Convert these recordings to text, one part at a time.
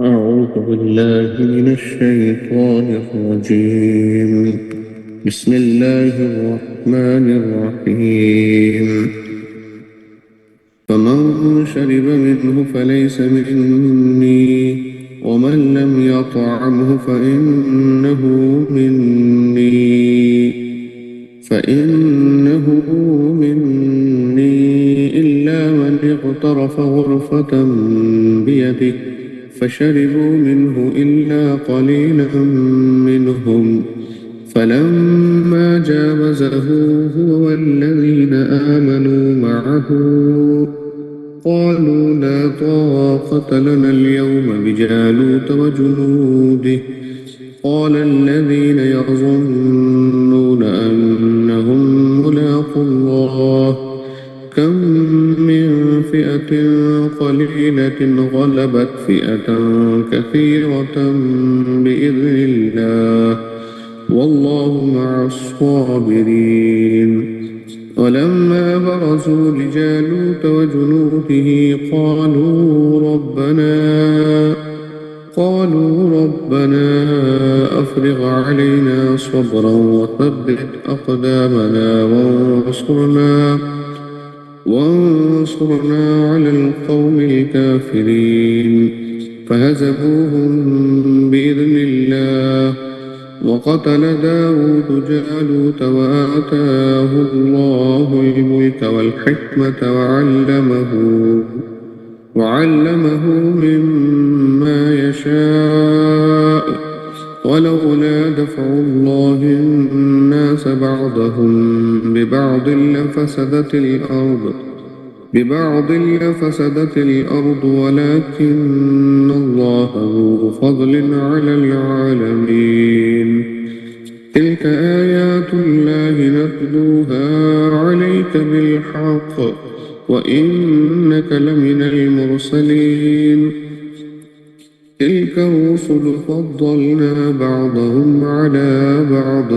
أعوذ بالله من الشيطان الرجيم. بسم الله الرحمن الرحيم. فمن شرب منه فليس مني، ومن لم يطعمه فإنه مني إلا من اغترف غرفة بيده فشربوا منه إلا قليلا منهم. فلما جاوزه هو والذين آمنوا معه قالوا لا طاقة لنا اليوم بجالوت وجنوده. قال الذين يظنون أنهم ملاقو الله كم من فئة قليلة غلبت فئة كثيرة بإذن الله والله مع الصابرين. ولما برزوا لجالوت وجنوده قالوا ربنا أفرغ علينا صبرا وثبت أقدامنا وانصرنا على القوم الكافرين. فهزموهم بإذن الله وقتل داود جالوت وآتاه الله الملك والحكمة وعلمه مما يشاء. ولولا دفع الله الناس بعضهم ببعض لفسدت الأرض ولكن الله ذو فضل على العالمين. تلك آيات الله نتلوها عليك بالحق وإنك لمن المرسلين. تلك الرسل فضلنا بعضهم على بعض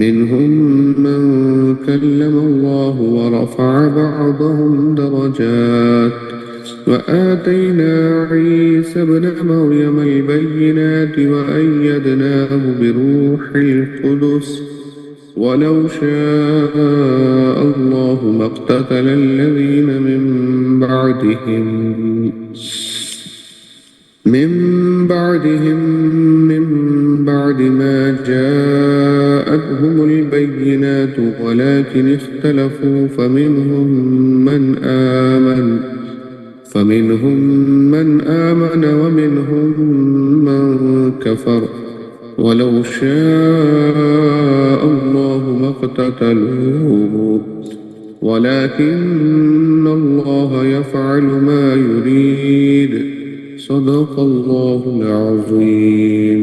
منهم من كلم الله ورفع بعضهم درجات. وآتينا عيسى ابن مريم البينات وأيدناه بروح القدس ولو شاء الله ما اقتتل الذين من بعد ما جاءتهم البينات ولكن اختلفوا فمنهم من آمن ومنهم من كفر. ولو شاء الله ما اقتتلوا ولكن الله يفعل ما يريد. صدق الله العظيم.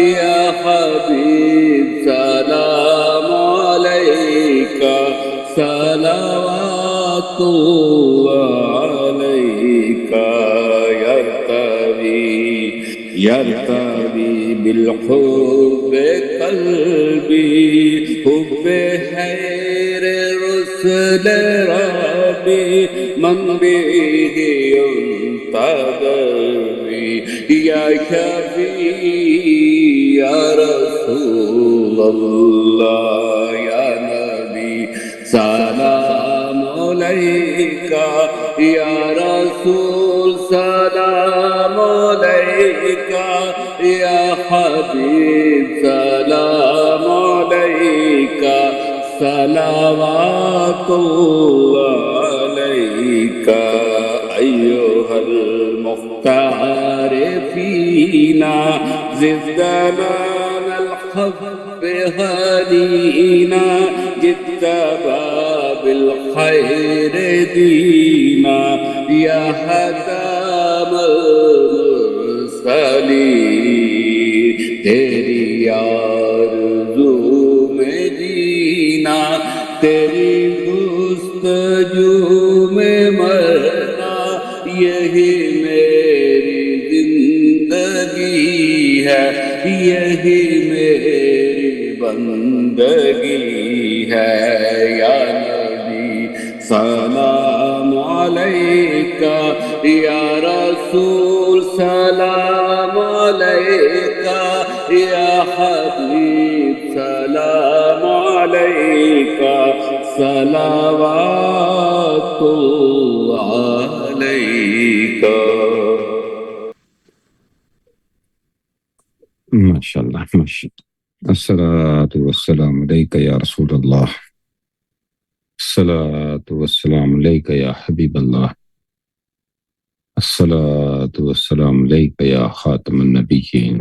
یا حبیب سلام علیکہ صلوات اللہ علیکہ يرتوي بالحب قلبي حب خير رسل ربي من به ينتدبي يا شفيع يا رسول الله يا نبي سلام عليك يا رسول سلام عليك يا حبيب سلام عليك صلوات الله عليك أيها المختار فينا زدنا الحب هدينا جئت باب الخير دينا يا حكام المرسلين تیری آرزو میں جینا تیری گفتگو میں مرنا یہی میری زندگی ہے یہی میری بندگی ہے یا نبی سلام علیکہ یا رسول سلام علیکہ یا حبیب سلام علیکہ صلوات اللہ علیکہ. ماشاءاللہ ماشاءاللہ. الصلاۃ والسلام علیکہ یا رسول اللہ، الصلاۃ والسلام علیکہ یا حبیب اللہ، الصلاۃ والسلام علیکہ یا خاتم النبیین.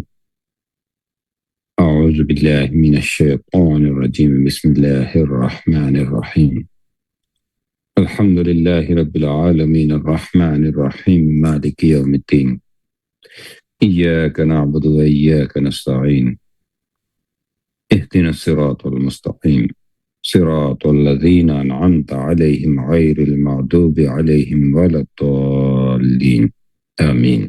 اعوذ باللہ من الشیطان الرجیم، بسم اللہ الرحمن الرحیم. الحمد للہ رب العالمین الرحمن الرحیم مالک یوم الدین. ایاک نعبد و ایاک نستعین، اهدنا الصراط المستقیم صراط الذین انعمت علیہم غیر المغضوب علیہم ولا الضالین آمین.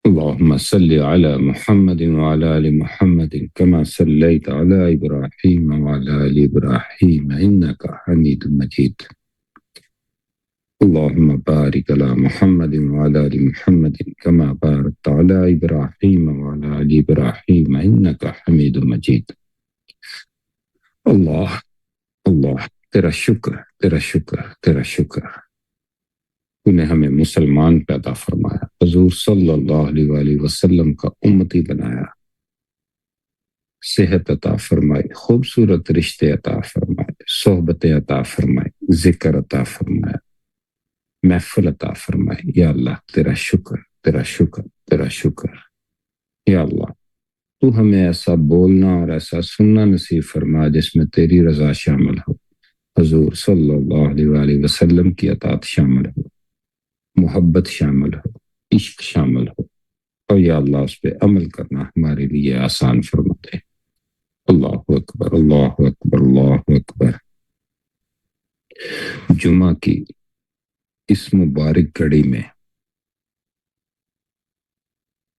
اللهم صل على محمد وعلى آل محمد كما صليت على إبراهيم وعلى آل إبراهيم إنك حميد مجيد. اللهم بارك على محمد وعلى آل محمد كما باركت على إبراهيم وعلى آل إبراهيم إنك حميد مجيد. اللہ اللہ تیرا شکر تیرا شکر تیرا شکر، تو نے ہمیں مسلمان پیدا فرمایا، حضور صلی اللہ علیہ وآلہ وسلم کا امتی بنایا، صحت عطا فرمائی، خوبصورت رشتے عطا فرمائے، صحبتیں عطا فرمائی، ذکر عطا فرمایا، محفل عطا فرمائی. یا اللہ تیرا شکر تیرا شکر تیرا شکر. یا اللہ تو ہمیں ایسا بولنا اور ایسا سننا نصیب فرما جس میں تیری رضا شامل ہو، حضور صلی اللہ علیہ وآلہ وسلم کی اطاعت شامل ہو، محبت شامل ہو، عشق شامل ہو، اور یا اللہ اس پہ عمل کرنا ہمارے لیے آسان فرما دے. اللہ اکبر اللہ اکبر اللہ اکبر. جمعہ کی اس مبارک گھڑی میں،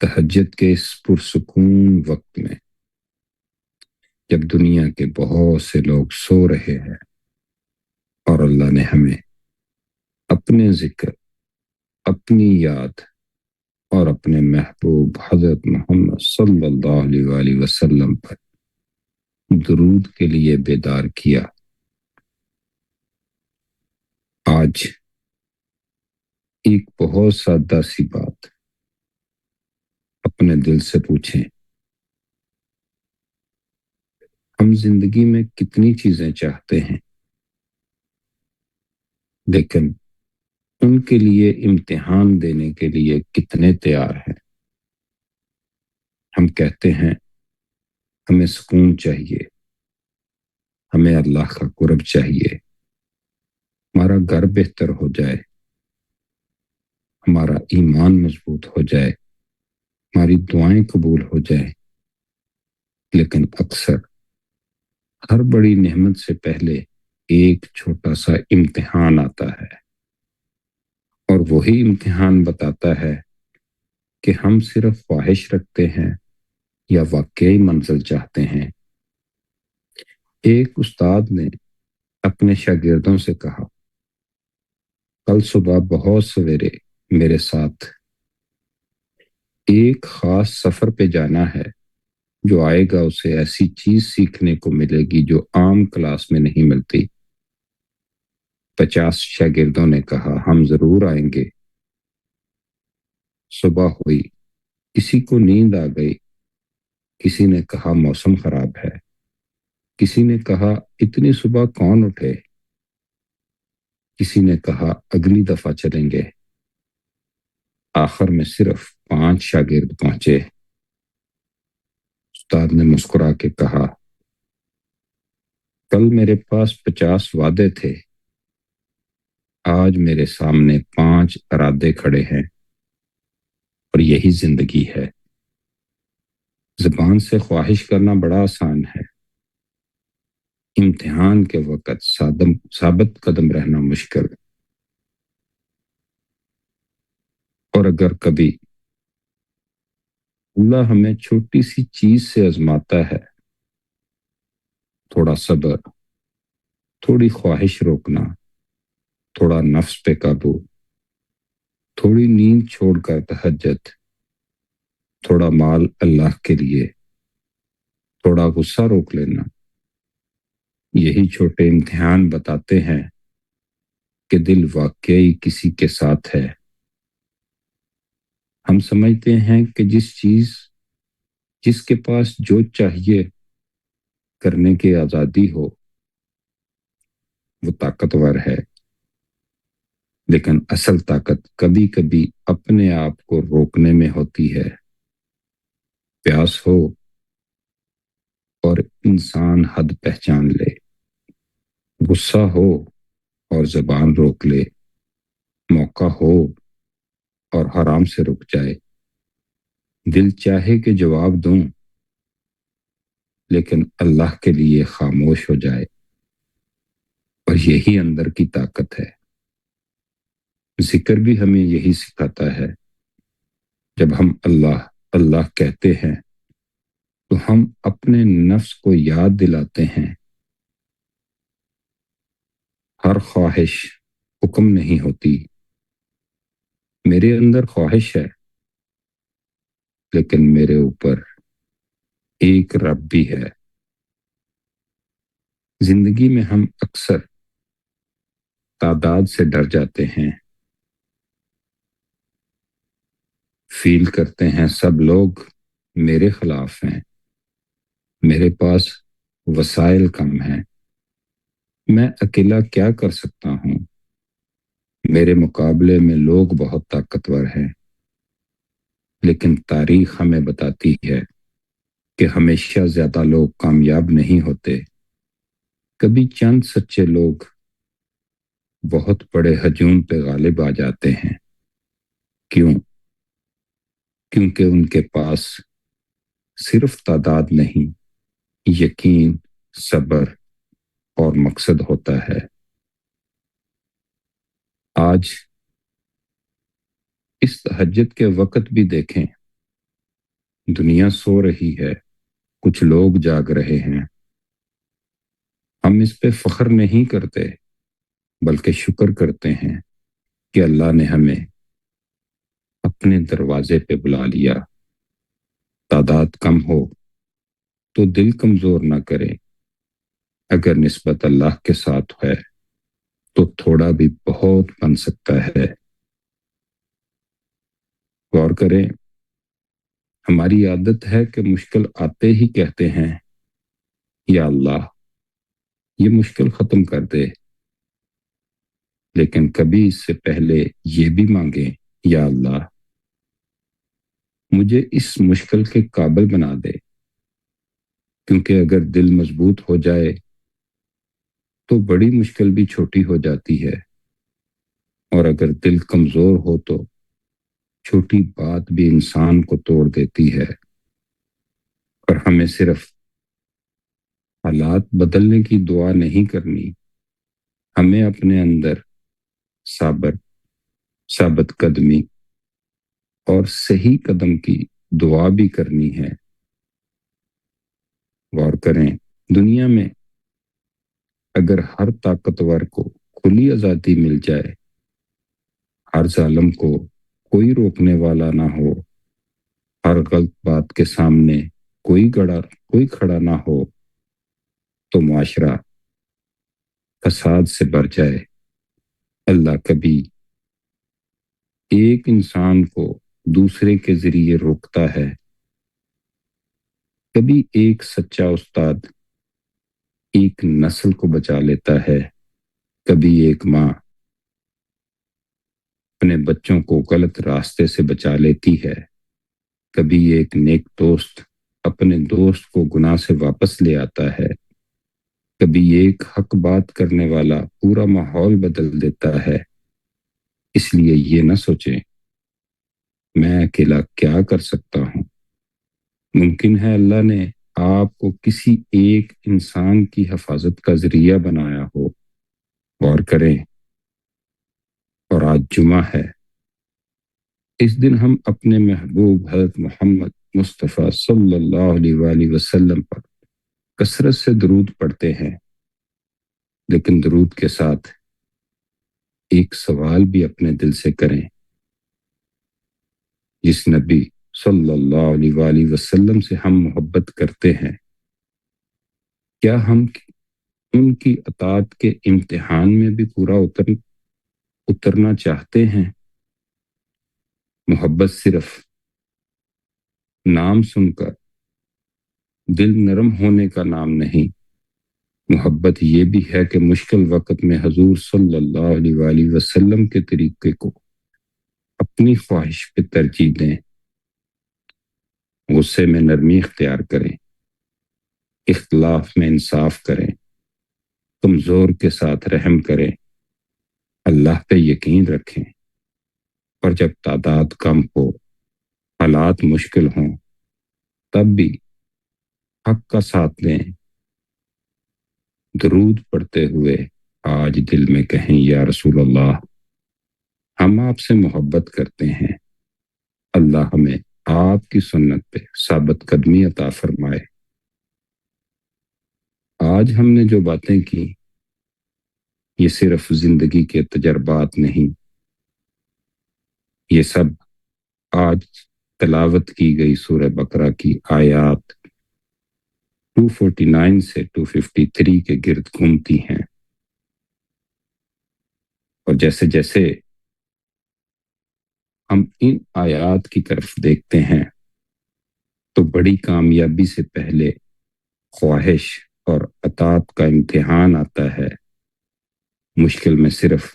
تہجد کے اس پرسکون وقت میں، جب دنیا کے بہت سے لوگ سو رہے ہیں اور اللہ نے ہمیں اپنے ذکر، اپنی یاد اور اپنے محبوب حضرت محمد صلی اللہ علیہ وآلہ وسلم پر درود کے لیے بیدار کیا، آج ایک بہت سادہ سی بات اپنے دل سے پوچھیں. ہم زندگی میں کتنی چیزیں چاہتے ہیں، لیکن ان کے لیے امتحان دینے کے لیے کتنے تیار ہیں؟ ہم کہتے ہیں ہمیں سکون چاہیے، ہمیں اللہ کا قرب چاہیے، ہمارا گھر بہتر ہو جائے، ہمارا ایمان مضبوط ہو جائے، ہماری دعائیں قبول ہو جائیں۔ لیکن اکثر ہر بڑی نعمت سے پہلے ایک چھوٹا سا امتحان آتا ہے، اور وہی امتحان بتاتا ہے کہ ہم صرف خواہش رکھتے ہیں یا واقعی منزل چاہتے ہیں۔ ایک استاد نے اپنے شاگردوں سے کہا، کل صبح بہت سویرے میرے ساتھ ایک خاص سفر پہ جانا ہے، جو آئے گا اسے ایسی چیز سیکھنے کو ملے گی جو عام کلاس میں نہیں ملتی۔ 50 شاگردوں نے کہا، ہم ضرور آئیں گے۔ صبح ہوئی، کسی کو نیند آ گئی، کسی نے کہا موسم خراب ہے، کسی نے کہا اتنی صبح کون اٹھے، کسی نے کہا اگلی دفعہ چلیں گے۔ آخر میں صرف 5 شاگرد پہنچے۔ استاد نے مسکرا کے کہا، کل میرے پاس 50 وعدے تھے، آج میرے سامنے 5 ارادے کھڑے ہیں، اور یہی زندگی ہے۔ زبان سے خواہش کرنا بڑا آسان ہے، امتحان کے وقت ثابت قدم رہنا مشکل۔ اور اگر کبھی اللہ ہمیں چھوٹی سی چیز سے آزماتا ہے، تھوڑا صبر، تھوڑی خواہش روکنا، تھوڑا نفس پہ قابو، تھوڑی نیند چھوڑ کر تہجد، تھوڑا مال اللہ کے لیے، تھوڑا غصہ روک لینا، یہی چھوٹے امتحان بتاتے ہیں کہ دل واقعی کسی کے ساتھ ہے۔ ہم سمجھتے ہیں کہ جس کے پاس جو چاہیے کرنے کی آزادی ہو وہ طاقتور ہے، لیکن اصل طاقت کبھی کبھی اپنے آپ کو روکنے میں ہوتی ہے۔ پیاس ہو اور انسان حد پہچان لے، غصہ ہو اور زبان روک لے، موقع ہو اور حرام سے رک جائے، دل چاہے کہ جواب دوں لیکن اللہ کے لیے خاموش ہو جائے، اور یہی اندر کی طاقت ہے۔ ذکر بھی ہمیں یہی سکھاتا ہے۔ جب ہم اللہ اللہ کہتے ہیں تو ہم اپنے نفس کو یاد دلاتے ہیں، ہر خواہش حکم نہیں ہوتی۔ میرے اندر خواہش ہے، لیکن میرے اوپر ایک رب بھی ہے۔ زندگی میں ہم اکثر تعداد سے ڈر جاتے ہیں، فیل کرتے ہیں سب لوگ میرے خلاف ہیں، میرے پاس وسائل کم ہیں، میں اکیلا کیا کر سکتا ہوں، میرے مقابلے میں لوگ بہت طاقتور ہیں۔ لیکن تاریخ ہمیں بتاتی ہے کہ ہمیشہ زیادہ لوگ کامیاب نہیں ہوتے، کبھی چند سچے لوگ بہت بڑے ہجوم پہ غالب آ جاتے ہیں۔ کیوں؟ کیونکہ ان کے پاس صرف تعداد نہیں، یقین، صبر اور مقصد ہوتا ہے۔ آج اس تہجد کے وقت بھی دیکھیں، دنیا سو رہی ہے، کچھ لوگ جاگ رہے ہیں۔ ہم اس پہ فخر نہیں کرتے، بلکہ شکر کرتے ہیں کہ اللہ نے ہمیں اپنے دروازے پہ بلا لیا۔ تعداد کم ہو تو دل کمزور نہ کرے، اگر نسبت اللہ کے ساتھ ہے تو تھوڑا بھی بہت بن سکتا ہے۔ غور کریں، ہماری عادت ہے کہ مشکل آتے ہی کہتے ہیں، یا اللہ یہ مشکل ختم کر دے، لیکن کبھی اس سے پہلے یہ بھی مانگیں، یا اللہ مجھے اس مشکل کے قابل بنا دے، کیونکہ اگر دل مضبوط ہو جائے تو بڑی مشکل بھی چھوٹی ہو جاتی ہے، اور اگر دل کمزور ہو تو چھوٹی بات بھی انسان کو توڑ دیتی ہے، اور ہمیں صرف حالات بدلنے کی دعا نہیں کرنی، ہمیں اپنے اندر صبر، ثابت قدمی اور صحیح قدم کی دعا بھی کرنی ہے۔ غور کریں، دنیا میں اگر ہر طاقتور کو کھلی آزادی مل جائے، ہر ظالم کو کوئی روکنے والا نہ ہو، ہر غلط بات کے سامنے کوئی کھڑا نہ ہو، تو معاشرہ فساد سے بھر جائے۔ اللہ کبھی ایک انسان کو دوسرے کے ذریعے روکتا ہے، کبھی ایک سچا استاد ایک نسل کو بچا لیتا ہے، کبھی ایک ماں اپنے بچوں کو غلط راستے سے بچا لیتی ہے، کبھی ایک نیک دوست اپنے دوست کو گناہ سے واپس لے آتا ہے، کبھی ایک حق بات کرنے والا پورا ماحول بدل دیتا ہے۔ اس لیے یہ نہ سوچیں میں اکیلا کیا کر سکتا ہوں، ممکن ہے اللہ نے آپ کو کسی ایک انسان کی حفاظت کا ذریعہ بنایا ہو۔ غور کریں، اور آج جمعہ ہے، اس دن ہم اپنے محبوب حضرت محمد مصطفیٰ صلی اللہ علیہ وآلہ وسلم پر کثرت سے درود پڑھتے ہیں، لیکن درود کے ساتھ ایک سوال بھی اپنے دل سے کریں۔ جس نبی صلی اللہ علیہ وآلہ وسلم سے ہم محبت کرتے ہیں، کیا ہم ان کی اطاعت کے امتحان میں بھی پورا اترنا چاہتے ہیں؟ محبت صرف نام سن کر دل نرم ہونے کا نام نہیں، محبت یہ بھی ہے کہ مشکل وقت میں حضور صلی اللہ علیہ وآلہ وسلم کے طریقے کو اپنی خواہش پہ ترجیح دیں، غصے میں نرمی اختیار کریں، اختلاف میں انصاف کریں، کمزور کے ساتھ رحم کریں، اللہ پہ یقین رکھیں، اور جب تعداد کم ہو، حالات مشکل ہوں، تب بھی حق کا ساتھ دیں۔ درود پڑھتے ہوئے آج دل میں کہیں، یا رسول اللہ، ہم آپ سے محبت کرتے ہیں، اللہ ہمیں آپ کی سنت پہ ثابت قدمی عطا فرمائے۔ آج ہم نے جو باتیں کی، یہ صرف زندگی کے تجربات نہیں، یہ سب آج تلاوت کی گئی سورہ بقرہ کی آیات 249 سے 253 کے گرد گھومتی ہیں، اور جیسے جیسے ہم ان آیات کی طرف دیکھتے ہیں تو بڑی کامیابی سے پہلے خواہش اور اطاعت کا امتحان آتا ہے۔ مشکل میں صرف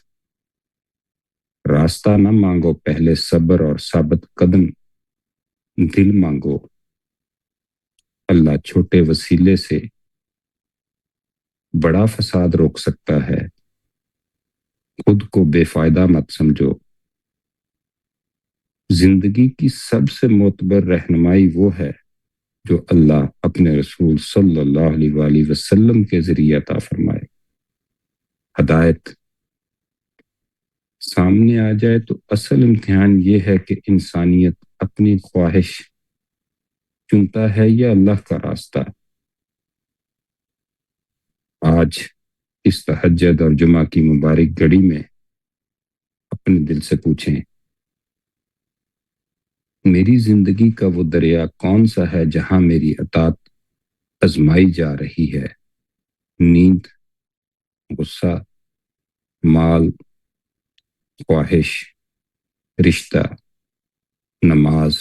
راستہ نہ مانگو، پہلے صبر اور ثابت قدم دل مانگو۔ اللہ چھوٹے وسیلے سے بڑا فساد روک سکتا ہے، خود کو بے فائدہ مت سمجھو۔ زندگی کی سب سے معتبر رہنمائی وہ ہے جو اللہ اپنے رسول صلی اللہ علیہ وآلہ وسلم کے ذریعے عطا فرمائے۔ ہدایت سامنے آ جائے تو اصل امتحان یہ ہے کہ انسانیت اپنی خواہش چنتا ہے یا اللہ کا راستہ۔ آج اس تہجد اور جمعہ کی مبارک گھڑی میں اپنے دل سے پوچھیں، میری زندگی کا وہ دریا کون سا ہے جہاں میری اطاعت آزمائی جا رہی ہے؟ نیند، غصہ، مال، خواہش، رشتہ، نماز،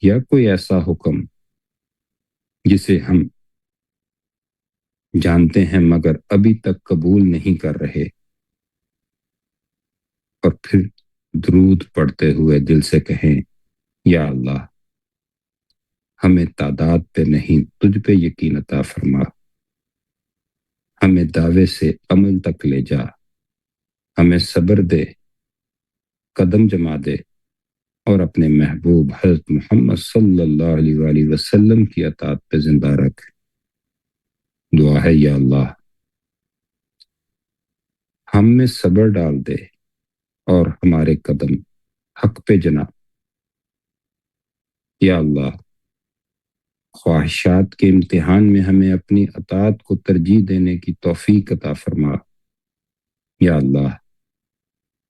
یا کوئی ایسا حکم جسے ہم جانتے ہیں مگر ابھی تک قبول نہیں کر رہے؟ اور پھر درود پڑھتے ہوئے دل سے کہیں، یا اللہ، ہمیں تعداد پہ نہیں تجھ پہ یقین عطا فرما، ہمیں دعوے سے عمل تک لے جا، ہمیں صبر دے، قدم جما دے، اور اپنے محبوب حضرت محمد صلی اللہ علیہ وآلہ وسلم کی اطاعت پہ زندہ رکھ۔ دعا ہے یا اللہ ہم میں صبر ڈال دے اور ہمارے قدم حق پہ جنا۔ یا اللہ خواہشات کے امتحان میں ہمیں اپنی اطاعت کو ترجیح دینے کی توفیق عطا فرما۔ یا اللہ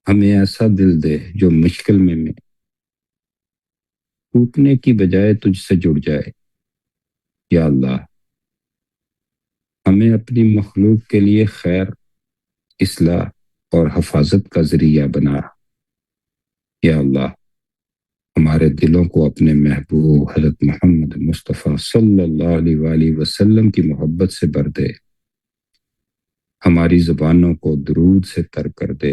ہمیں ایسا دل دے جو مشکل میں ٹوٹنے کی بجائے تجھ سے جڑ جائے۔ یا اللہ ہمیں اپنی مخلوق کے لیے خیر، اصلاح اور حفاظت کا ذریعہ بنا۔ یا اللہ ہمارے دلوں کو اپنے محبوب حضرت محمد مصطفیٰ صلی اللہ علیہ وآلہ وسلم کی محبت سے بھر دے، ہماری زبانوں کو درود سے تر کر دے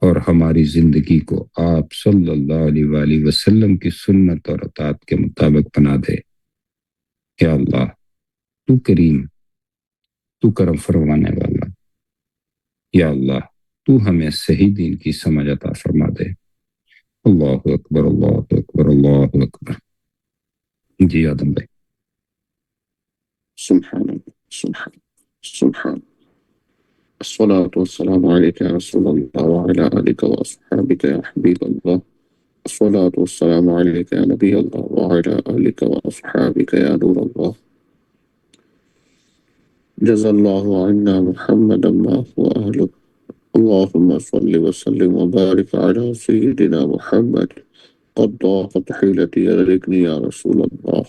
اور ہماری زندگی کو آپ صلی اللہ علیہ وآلہ وسلم کی سنت اور اطاعت کے مطابق بنا دے۔ یا اللہ تو کریم، تو کرم فرمانے والا، یا اللہ تو ہمیں صحیح دین کی سمجھ عطا فرما دے۔ اللہ اکبر، اللہ اکبر، اللہ اکبر۔ جی آدم بھائی۔ سبحان اللہ، سبحان الصلاة والسلام عليك يا رسول الله وعلى آلك وأصحابك يا حبيب الله. الصلاة والسلام عليك يا نبي الله وعلى آلك وأصحابك يا نور الله. جزا الله عنا محمدا ما هو أهله. اللهم صل وسلم وبارك على سيدنا محمد. قد ضاقت حيلتي أدركني يا رسول الله.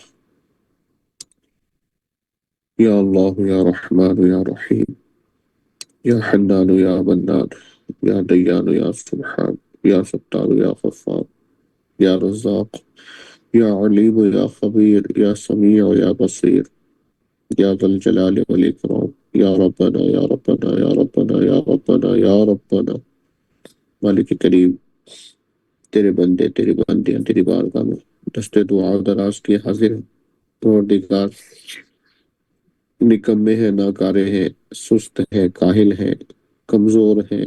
يا الله يا رحمن يا رحيم، يا حنان يا منان، يا ديان يا سبحان، يا ستار يا غفار، يا رزاق، يا عليم يا خبير، يا سميع يا بصير، يا ذا الجلال والإكرام، يا ربنا يا ربنا يا ربنا يا ربنا يا ربنا. مالک کریم، تیرے بندے تیری بندیاں تیری بارگاہ میں دستے دعا دراز کی حاضر ہیں۔ پروردگار نکمے ہیں، ناکارے ہیں، سست ہیں، کاہل ہیں، کمزور ہیں،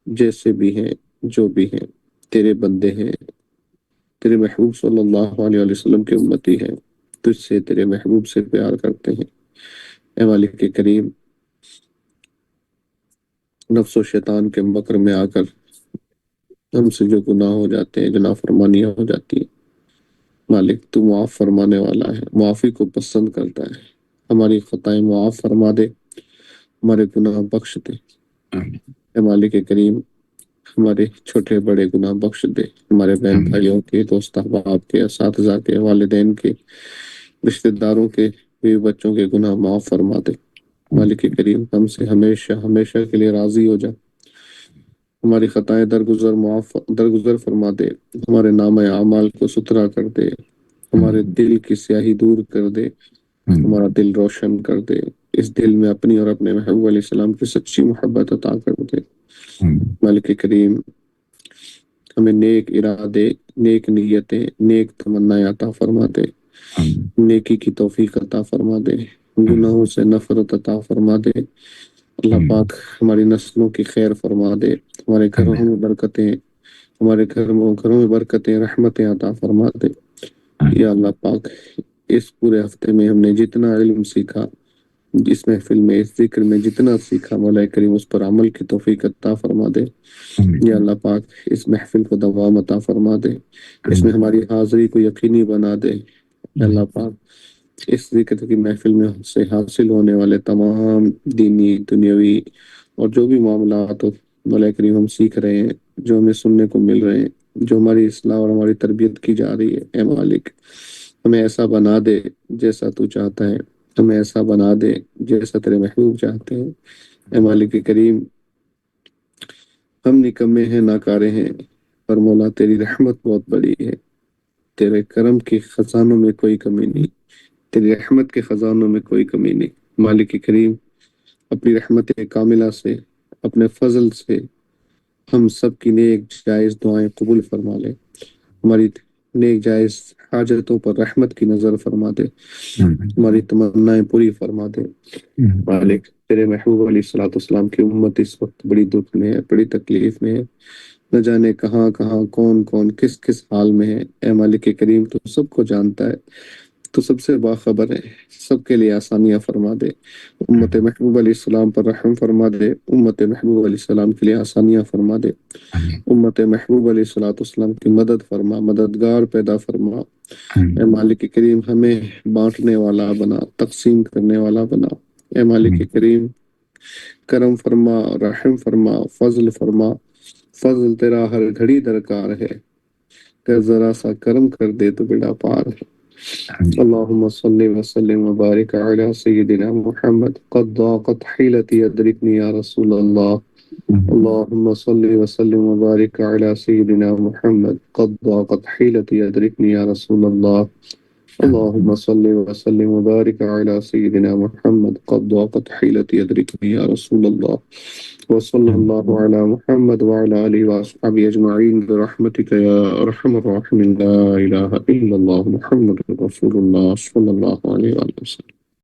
جیسے بھی ہیں، جو بھی ہیں، تیرے بندے ہیں، تیرے محبوب صلی اللہ علیہ وسلم کے امتی ہیں، تجھ سے تیرے محبوب سے پیار کرتے ہیں۔ اے مالک کریم، نفس و شیطان کے مکر میں آ کر ہم سے جو گناہ ہو جاتے ہیں، جو نافرمانیاں ہو جاتی ہیں، مالک تو معاف فرمانے والا ہے، معافی کو پسند کرتا ہے۔ ہماری خطائیں معاف فرما دے، ہمارے گناہ بخش دے۔ اے مالک کریم، ہمارے چھوٹے بڑے گناہ بخش دے، ہمارے بہن بھائیوں کے، دوست احباب کے، اساتذہ کے، والدین کے، رشتہ داروں کے، بیوی بچوں کے گناہ معاف فرما دے۔ مالک کریم ہم سے ہمیشہ ہمیشہ کے لیے راضی ہو جا، ہماری خطائیں درگزر فرما دے، ہمارے نام اعمال کو ستھرا کر دے، ہمارے دل کی سیاہی دور کر دے، ہمارا دل روشن کر دے، اس دل میں اپنی اور اپنے محبوب علیہ السلام کی سچی محبت عطا کر دے۔ مالک کریم ہمیں نیک ارادے، نیک نیتیں، نیک تمنائیں عطا فرما دے، نیکی کی توفیق عطا فرما دے، گناہوں سے نفرت عطا فرما دے۔ اللہ پاک ہماری نسلوں کی خیر فرما دے، ہمارے گھروں میں برکتیں، ہمارے گھروں میں برکتیں، رحمتیں عطا فرما دے۔ یا اللہ پاک اس پورے ہفتے میں ہم نے جتنا علم سیکھا، اس محفل میں، اس ذکر میں جتنا سیکھا، مولا کریم اس پر عمل کی توفیق عطا فرما دے۔ یا اللہ پاک اس محفل کو دوام عطا فرما دے، اس میں ہماری حاضری کو یقینی بنا دے۔ یا اللہ پاک اس ذکر کی محفل میں سے حاصل ہونے والے تمام دینی، دنیاوی اور جو بھی معاملات مولا کریم ہم سیکھ رہے ہیں، جو ہمیں سننے کو مل رہے ہیں، جو ہماری اصلاح اور ہماری تربیت کی جا رہی ہے، اے مالک ہمیں ایسا بنا دے جیسا تو چاہتا ہے، ہمیں ایسا بنا دے جیسا تیرے محبوب چاہتے ہیں۔ اے مالک کریم ہم نکمے ہیں، ناکارے ہیں، پر مولا تیری رحمت بہت بڑی ہے، تیرے کرم کے خزانوں میں کوئی کمی نہیں، تیری رحمت کے خزانوں میں کوئی کمی نہیں۔ مالک کریم اپنی رحمت کاملہ سے، اپنے فضل سے ہم سب کی نیک جائز دعائیں قبول فرما لے، ہماری نیک جائز حاجتوں پر رحمت کی نظر فرما دے، ہماری تمنائیں پوری فرما دے۔ مالک تیرے محبوب علیہ الصلوۃ والسلام کی امت اس وقت بڑی دکھ میں ہے، بڑی تکلیف میں ہے، نہ جانے کہاں کہاں کون کون کس کس حال میں ہے، اے مالک کریم تو سب کو جانتا ہے، تو سب سے باخبر ہے، سب کے لیے آسانیاں فرما دے، امت محبوب علیہ السلام پر رحم فرما دے، امت محبوب علیہ السلام کے لیے آسانیاں فرما دے، آمین امت محبوب علیہ الصلوۃ والسلام کی مدد فرما، مددگار پیدا فرما، اے آمین مالک کریم ہمیں بانٹنے والا بنا، تقسیم کرنے والا بنا، اے مالک آمین کریم کرم فرما، رحم فرما، فضل فرما، فضل تیرا ہر گھڑی درکار ہے، کہ ذرا سا کرم کر دے تو بیڑا پار ہے۔ آمین اللهم صل وسلم وبارك على سيدنا محمد قد ضاقت حيلتي أدركني يا رسول الله آمین اللهم صل وسلم وبارك على سيدنا محمد قد ضاقت حيلتي أدركني يا رسول الله اللهم صل وسلم وبارك على سيدنا محمد قد ضاقت حيلتي أدركني يا رسول الله وصلى آمین الله على محمد وعلى آله وأصحابه أجمعين برحمتك يا أرحم الراحمين لا إله إلا الله محمد رسول الله صلى الله عليه وسلم